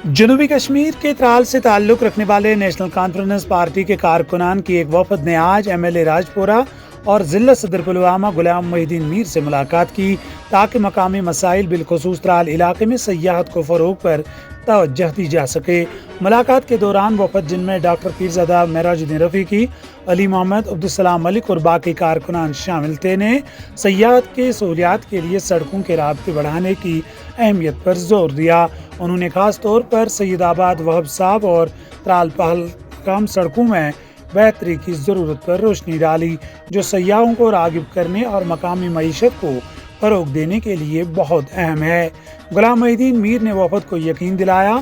जनूबी कश्मीर के त्राल से ताल्लुक़ रखने वाले नेशनल कॉन्फ्रेंस पार्टी के कारकुनान की एक वफद ने आज एमएलए राजपुरा और ज़िला सदर पुलवामा गुलाम मोहिद्दीन मीर से मुलाकात की ताकि मकामी मसाइल बिलखुसूस त्राल इलाके में सयाहत को फ़रोग़ पर तवज्जो दी जा सके। मुलाकात के दौरान वफद जिनमें डॉक्टर पीरज़ादा मेराजुद्दीन रफ़ीकी, अली मोहम्मद, अब्दुलसलाम मलिक और बाकी कारकुनान शामिल थे ने सयाहत के सहूलियात के लिए सड़कों के राब्ते बढ़ाने की अहमियत पर जोर दिया। उन्होंने खास तौर पर सैयदाबाद वहब साहब और त्राल पहलगाम सड़कों में बेहतरी की ज़रूरत पर रोशनी डाली, जो सयाहों को राग़िब करने और मकामी मईशत को फ़रोग़ देने के लिए बहुत अहम है। गुलाम मोहिद्दीन मीर ने वफद को यकीन दिलाया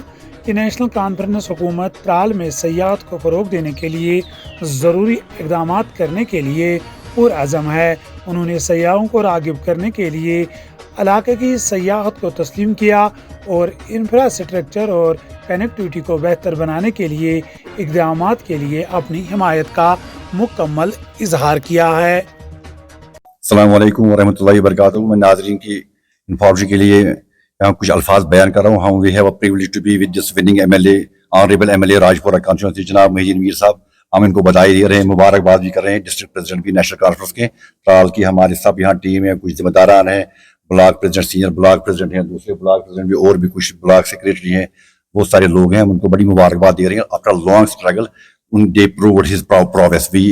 कि नेशनल कॉन्फ्रेंस हुकूमत त्राल में सयाहत को फ़रोग़ देने के लिए ज़रूरी इक़दाम करने के लिए पुरअज़म है। उन्होंने सयाहों को राग़िब करने के लिए इलाके की सयाहत को तस्लीम किया और इंफ्रास्ट्रक्चर और कनेक्टिविटी को बेहतर बनाने के लिए इक़दामात के लिए अपनी हिमायत का मुकम्मल इजहार किया है। अस्सलामु अलैकुम वरहमतुल्लाहि वबरकातुहू। मैं नाज़रीन की इंफॉर्मेशन के लिए यहाँ कुछ अल्फाज बयान कर रहा हूँ। We have a privilege to be with this winning MLA, honourable MLA Rajpora constituency जनाब मोहिद्दीन मीर साहब। हम इनको बधाई दे रहे हैं, मुबारकबाद भी कर रहे हैं। डिस्ट्रिक्ट प्रेसिडेंट भी नेशनल कॉन्फ्रेंस के त्राल की हमारे सब यहाँ टीम है, कुछ जिम्मेदारान हैं, block president, senior block president हैं, दूसरे ब्लॉक प्रेसिडेंट भी और भी कुछ ब्लॉक सेक्रेटरी हैं, बहुत सारे लोग हैं। हम उनको बड़ी मुबारकबाद दे रहे हैं। After long struggle they proved his prowess. We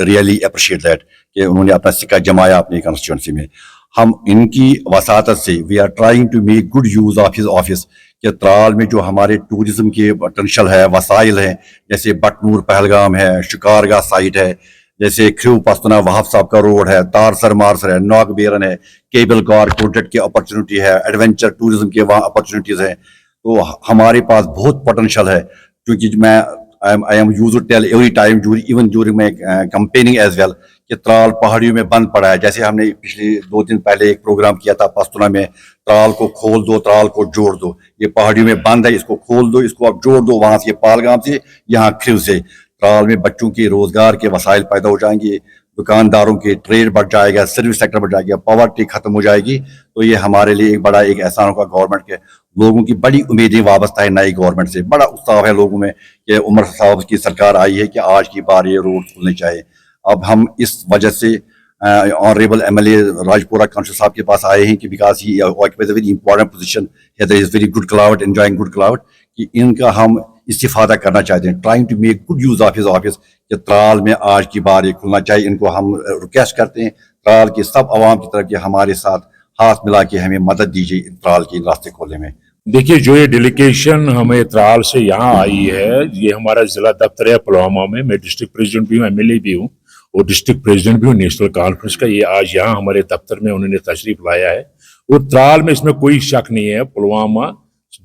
really appreciate that कि उन्होंने अपना सिक्का जमाया अपनी कंस्टिट्यूंसी में। हम इनकी वसातत से we are trying to make good use of his office कि त्राल में जो हमारे टूरिज्म के पोटेंशियल है, वसाइल हैं, जैसे बटनूर पहलगाम है, शिकारगाह साइट है, जैसे ख्रू पस्तना वहाब साहब का रोड है, तारसर मारसर है, नॉक बेरन है, केबल कार प्रोजेक्ट की अपॉर्चुनिटी है, एडवेंचर टूरिज्म के वहाँ अपॉर्चुनिटीज़ हैं। तो हमारे पास बहुत पोटेंशियल है, क्योंकि मैं I am used to tell every time even during my campaigning as well कि त्राल पहाड़ियों में बंद पड़ा है। जैसे हमने पिछले 2 दिन पहले एक प्रोग्राम किया था पस्तुना में, त्राल को खोल दो, त्राल को जोड़ दो, ये पहाड़ियों में बंद है, इसको खोल दो, इसको आप जोड़ दो, वहाँ से पहलगाम से यहाँ ख्रिव से त्राल में बच्चों के रोजगार के वसाइल पैदा हो जाएंगे, दुकानदारों के ट्रेड बढ़ जाएगा, सर्विस सेक्टर बढ़ जाएगा, पॉवर्टी खत्म हो जाएगी। तो ये हमारे लिए एक बड़ा एक एहसान होगा गवर्नमेंट के। लोगों की बड़ी उम्मीदें वाबस्ता है नई गवर्नमेंट से, बड़ा उत्साह है लोगों में कि उमर साहब की सरकार आई है कि आज की बार ये रोड खुलने चाहिए। अब हम इस वजह से ऑनरेबल एमएलए राजपुरा काउंसिल साहब के पास आए हैं कि because he occupies a very important position, is very good clout, enjoying good clout, कि इनका हम इस्तिफादा करना चाहते हैं, trying to make good use of his office कि त्राल में आज की बार ये खुलना चाहिए। इनको हम रिक्वेस्ट करते हैं त्राल के सब आवाम की तरफ कि हमारे साथ हाथ मिला के हमें मदद दीजिए त्राल के रास्ते खोलने में। देखिए, जो ये डेलीगेशन हमें त्राल से यहाँ आई है, ये हमारा जिला दफ्तर है पुलवामा में। मैं डिस्ट्रिक्ट प्रेसिडेंट भी हूँ, एमएलए भी हूँ और डिस्ट्रिक्ट प्रेसिडेंट भी हूँ नेशनल कॉन्फ्रेंस का। ये आज यहाँ हमारे दफ्तर में उन्होंने तशरीफ लाया है और त्राल में इसमें कोई शक नहीं है, पुलवामा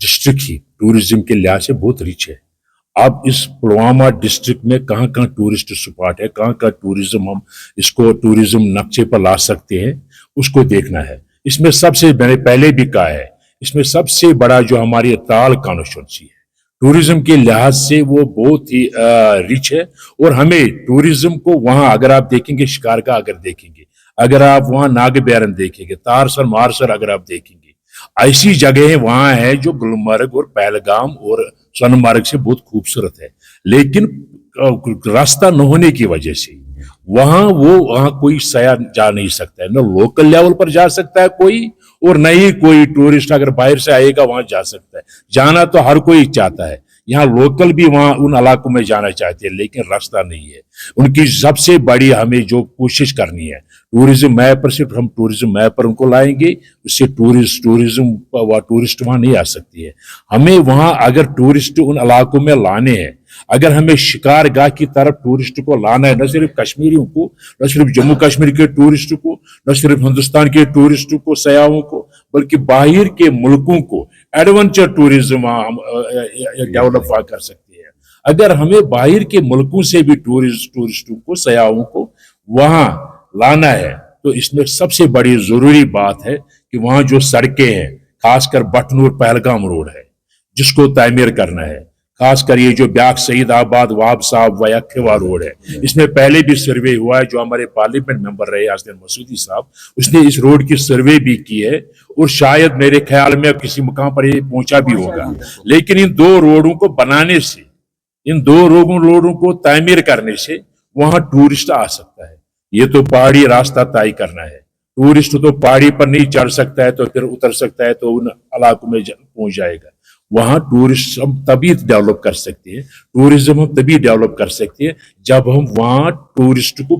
डिस्ट्रिक्ट ही टूरिज्म के लिहाज से बहुत रिच है। अब इस पुलवामा डिस्ट्रिक्ट में कहाँ कहाँ टूरिस्ट स्पॉट है, कहाँ कहाँ टूरिज्म हम इसको टूरिज्म नक्शे पर ला सकते हैं, उसको देखना है। इसमें सबसे, मैंने पहले भी कहा है, इसमें सबसे बड़ा जो हमारी त्राल कॉन्स्टिट्यूंसी है टूरिज्म के लिहाज से वो बहुत ही रिच है। और हमें टूरिज्म को वहां अगर आप देखेंगे, शिकारगाह अगर देखेंगे, अगर आप वहां नागबेरन देखेंगे, तारसर मारसर अगर आप देखेंगे, ऐसी जगह वहां है जो गुलमर्ग और पहलगाम और सोनमर्ग से बहुत खूबसूरत है, लेकिन रास्ता न होने की वजह से वहां कोई सयाह जा नहीं सकता है, न लोकल लेवल पर जा सकता है कोई, और न ही कोई टूरिस्ट अगर बाहर से आएगा वहां जा सकता है। जाना तो हर कोई चाहता है, यहाँ लोकल भी वहां उन इलाकों में जाना चाहते हैं, लेकिन रास्ता नहीं है। उनकी सबसे बड़ी हमें जो कोशिश करनी है, टूरिज्म मैप पर, सिर्फ हम टूरिज्म मैप पर उनको लाएंगे, उससे टूरिस्ट वहां नहीं आ सकती है। हमें वहां अगर टूरिस्ट उन इलाकों में लाने हैं, अगर हमें शिकारगाह की तरफ टूरिस्ट को लाना है, न सिर्फ कश्मीरियों को, न सिर्फ जम्मू कश्मीर के टूरिस्ट को, न सिर्फ हिंदुस्तान के टूरिस्ट को, सयाहों को, बल्कि बाहर के मुल्कों को एडवेंचर टूरिज्म डेवलप कर सकती है। अगर हमें बाहर के मुल्कों से भी टूरिस्टों को, सयाहों को वहां लाना है, तो इसमें सबसे बड़ी जरूरी बात है कि वहां जो सड़कें हैं, खासकर बटनूर पहलगाम रोड है, जिसको तामीर करना है, खास कर ये जो ब्याक सईद आबाद वाब साहब वया खेवा रोड है, इसमें पहले भी सर्वे हुआ है। जो हमारे पार्लियामेंट मेंबर रहे हसन मसूदी साहब, उसने इस रोड की सर्वे भी की है और शायद मेरे ख्याल में अब किसी मुकाम पर ये पहुंचा भी होगा। लेकिन इन दो रोडों को बनाने से, इन दो रोडों को तामीर करने से वहां टूरिस्ट आ सकता है। ये तो पहाड़ी रास्ता तय करना है, टूरिस्ट तो पहाड़ी पर नहीं चढ़ सकता है तो फिर उतर सकता है तो उन इलाकों में पहुंच जाएगा। वहां टूरिस्ट हम तभी डेवलप कर सकते हैं, टूरिज्म हम तभी डेवलप कर सकते हैं जब हम वहां टूरिस्ट को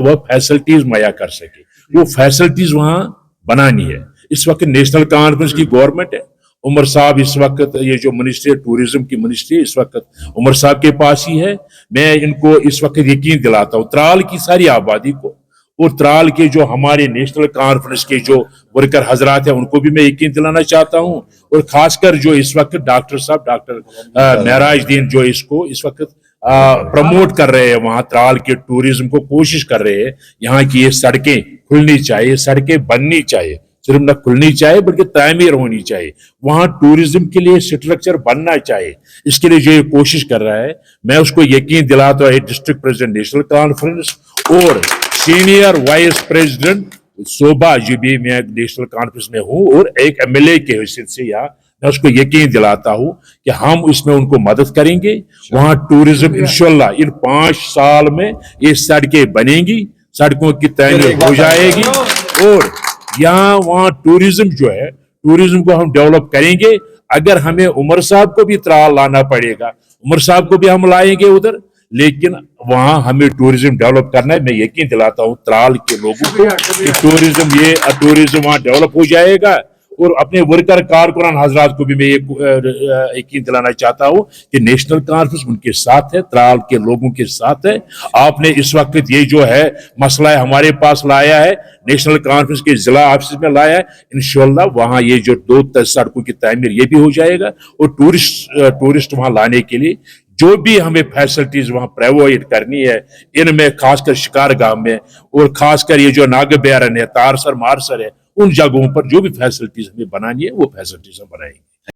वो फैसिलिटीज मुहैया कर सके। वो फैसिलिटीज वहां बनानी है। इस वक्त नेशनल कॉन्फ्रेंस की गवर्नमेंट है, उमर साहब इस वक्त ये जो मिनिस्ट्री टूरिज्म की मिनिस्ट्री इस वक्त उमर साहब के पास ही है। मैं इनको इस वक्त यकीन दिलाता हूँ त्राल की सारी आबादी को और त्राल के जो हमारे नेशनल कॉन्फ्रेंस के जो वर्कर हजरात हैं उनको भी मैं यकीन दिलाना चाहता हूँ। और खासकर जो इस वक्त डॉक्टर साहब डॉक्टर महराज दीन जो इसको इस वक्त प्रमोट कर रहे हैं, वहां त्राल के टूरिज्म को कोशिश कर रहे हैं। यहाँ की ये सड़कें खुलनी चाहिए, सड़कें बननी चाहिए, सिर्फ न खुलनी चाहिए बल्कि तामीर होनी चाहिए। वहां टूरिज्म के लिए स्ट्रक्चर बनना चाहिए। इसके लिए जो ये कोशिश कर रहा है मैं उसको यकीन दिलाता हूँ। डिस्ट्रिक्ट प्रेसिडेंट नेशनल कॉन्फ्रेंस और senior vice president Shobha ji भी मैं नेशनल कॉन्फ्रेंस में हूँ और एक एमएलए के हैसियत से यहाँ मैं उसको यकीन दिलाता हूँ कि हम इसमें उनको मदद करेंगे। वहां टूरिज्म इंशाल्लाह इन 5 साल में ये सड़कें बनेंगी, सड़कों की तामीर हो जाएगी और यहाँ वहां टूरिज्म जो है टूरिज्म को हम डेवलप करेंगे। अगर हमें उमर साहब को भी त्राल लाना पड़ेगा, उमर साहब को भी हम लाएंगे उधर, लेकिन वहां हमें टूरिज्म डेवलप करना है। मैं यकीन दिलाता हूं त्राल के लोगों को कि टूरिज्म वहां डेवलप हो जाएगा। और अपने वर्कर कारकुनान हजरात को भी मैं यकीन दिलाना चाहता हूं कि नेशनल कॉन्फ्रेंस उनके साथ है, त्राल के लोगों के साथ है। आपने इस वक्त ये जो है मसला है हमारे पास लाया है, नेशनल कॉन्फ्रेंस के जिला ऑफिस में लाया है। इंशाल्लाह वहां ये जो 2 सड़कों की तामीर ये भी हो जाएगा और टूरिस्ट वहां लाने के लिए जो भी हमें फैसिलिटीज वहां प्रोवाइड करनी है, इनमें खासकर शिकारगाह में और खासकर ये जो नागबैरन है, तारसर मारसर है, उन जगहों पर जो भी फैसिलिटीज हमें बनानी है वो फैसिलिटीज हम बनाएंगे।